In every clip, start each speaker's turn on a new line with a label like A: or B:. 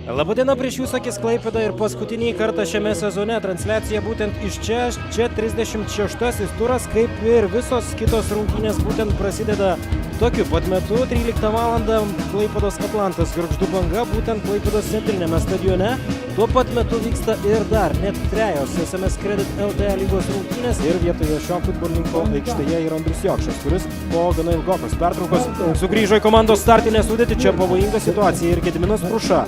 A: Labadiena, prieš jūsų akis Klaipėda ir paskutinį kartą šiame sezone transliacija būtent iš čia 36 turas, kaip ir visos kitos rungtynės būtent prasideda tokiu pat metu, 13 val. Klaipėdos Atlantas Gargždų Banga, būtent Klaipėdos centrinėme stadione. Tuo pat metu vyksta ir dar net 3 SMS Credit LT lygos rungtynės ir vietoje šio futbolininko aikštėje yra Andrius Jokšas, kuris po gana ilgokos pertraukos sugrįžo į komandos startinę sudėtį. Čia pavojinga situacija ir Gediminas Pruša.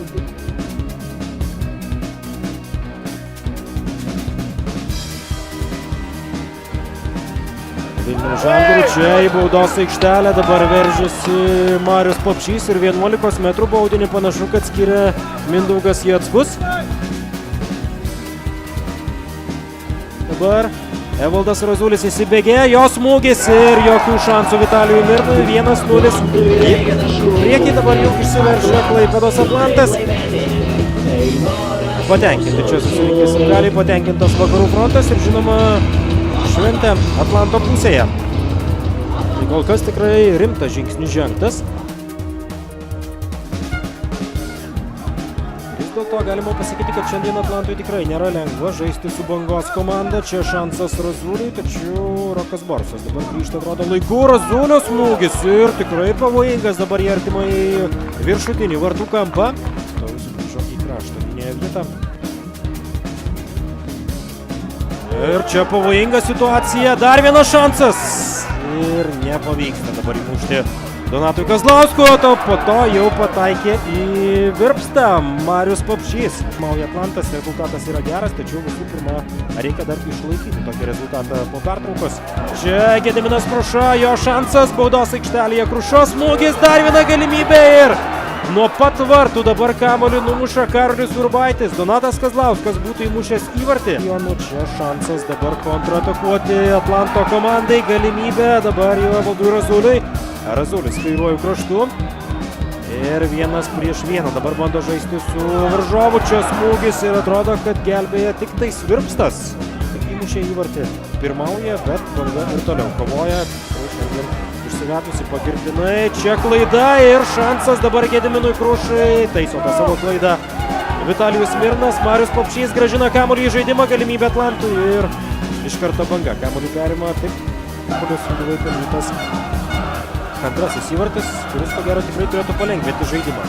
A: Vilniaus Žalgiriui čia į baudos aikštelę dabar veržiasi Marius Papšys ir 11 metrų baudinį panašu, kad skiria Mindaugas Jackus. Dabar Evaldas Razulis įsibėgėja, jo smūgis ir jokių šansų Vitalijui Mirnui, 1-0. Priekį dabar jau išsiveržia Klaipėdos Atlantas. Patenkinti čia susirinkęs gali patenkintas Vakarų frontas ir žinoma šventė Atlanto pusėje. Tai kol kas tikrai rimtas žingsnis žengtas. Vis dėlto galima pasakyti, kad šiandien Atlantui tikrai nėra lengva žaisti su Bangos komanda. Čia šansas Razuliui, tačiau Rokas Borsas dabar grįžta, atrodo laiku. Razulio smūgis ir tikrai pavojingas dabar į artimai viršutinį vartų kampą. Tau sugrįžo į kraštą gynėjo vietą. Ir čia pavojinga situacija, dar vienas šansas ir nepavyksta dabar įmušti Donatui Kazlauskui, o po to jau pataikė į virpstą Marius Papšys. Mauja Atlantas, rezultatas yra geras, tačiau visų pirma reikia dar išlaikyti tokį rezultatą po pertraukos. Čia Gediminas Pruša, jo šansas, baudos aikštelėje Krušos smūgis, dar viena galimybė ir nuo pat vartų dabar kamuolį numuša Karolis Urbaitis. Donatas Kazlauskas būtų įmušęs įvartį. Nu čia šansas dabar kontratakuoti Atlanto komandai. Galimybė dabar jau Evaldui Razuliui. Razulis kairiuoju kraštu. Ir 1-1. Dabar bando žaisti su varžovu. Čia smūgis ir atrodo, kad gelbėja tik tai Svirpstas. Tik įmušė įvartį. Pirmauja, bet Banga ir toliau kovoja. Šiandien išsivetusi pagirdinai, čia klaida ir šansas dabar Gediminui Krušai, taiso tą savo klaidą Vitalijus Mirnas, Marius Papšys grąžina kamuolį į žaidimą, galimybę Atlantui ir iš karto Banga kamuolį perima, taip, kuris buvo pelnytas antrasis įvartis, kuris ko gero tikrai turėtų palengvinti žaidimą.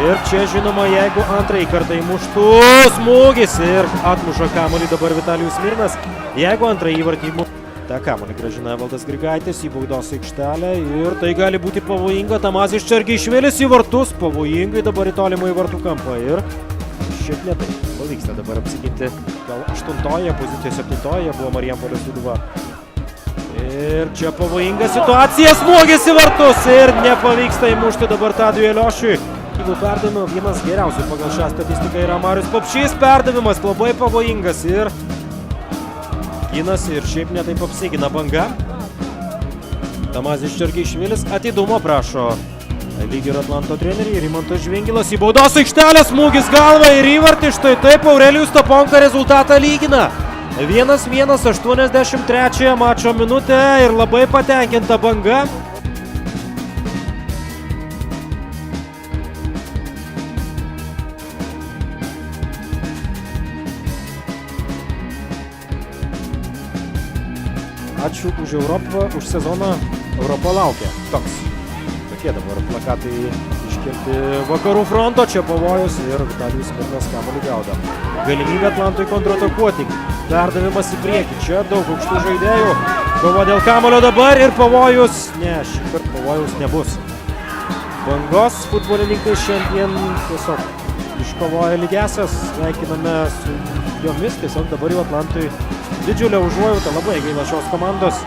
A: Ir čia žinoma, jeigu antrąjį kartą įmuštų smūgis ir atmuša kamuolį dabar Vitalijus Mirnas, jeigu antrąjį įvartį įmuštų. Ta kamuolį grąžina Evaldas Grigaitis į baudos aikštelę ir tai gali būti pavojinga. Tamazis Čergišvilis į vartus, pavojingai dabar į tolimą į vartų kampą ir šiek tiek tai pavyksta dabar apsiginti. Gal 8-oje pozicijoje, 7-oje buvo Marijampolės Sūduva. Ir čia pavojinga situacija, smūgis į vartus ir nepavyksta įmušti dabar Tadui Eliošiui. Jeigu perdavimo vienas geriausių pagal šią statistiką yra Marius Papšys, perdavimas labai pavojingas ir ir šiaip netaip apsigina Banga. Tamazis Čergišvilis atidumo prašo lyg ir Atlanto treneriai. Rimantas Žvingilas į baudos aikštelę, smūgis galva ir įvartį. Štai taip Aurelijus Taponka rezultatą lygina. 1-1, 83 mačo minutę ir labai patenkinta Banga. Ačiū už Europą, už sezoną Europa laukia. Tokie dabar plakatai iškelti Vakarų fronto, čia pavojus ir Vitalijus Mirnas kamuolį gaudo. Galimybė Atlantui kontratakuoti, perdavimas į priekį, čia daug aukštų žaidėjų. Kova dėl kamuolio dabar ir pavojus, ne, šį kartą pavojus nebus. Bangos futbolininkai šiandien tiesiog iškovoja lygiąsias, sveikiname su jomis, tiesiog dabar jau Atlantui didžiulė užuojauta, labai gaila šios komandos.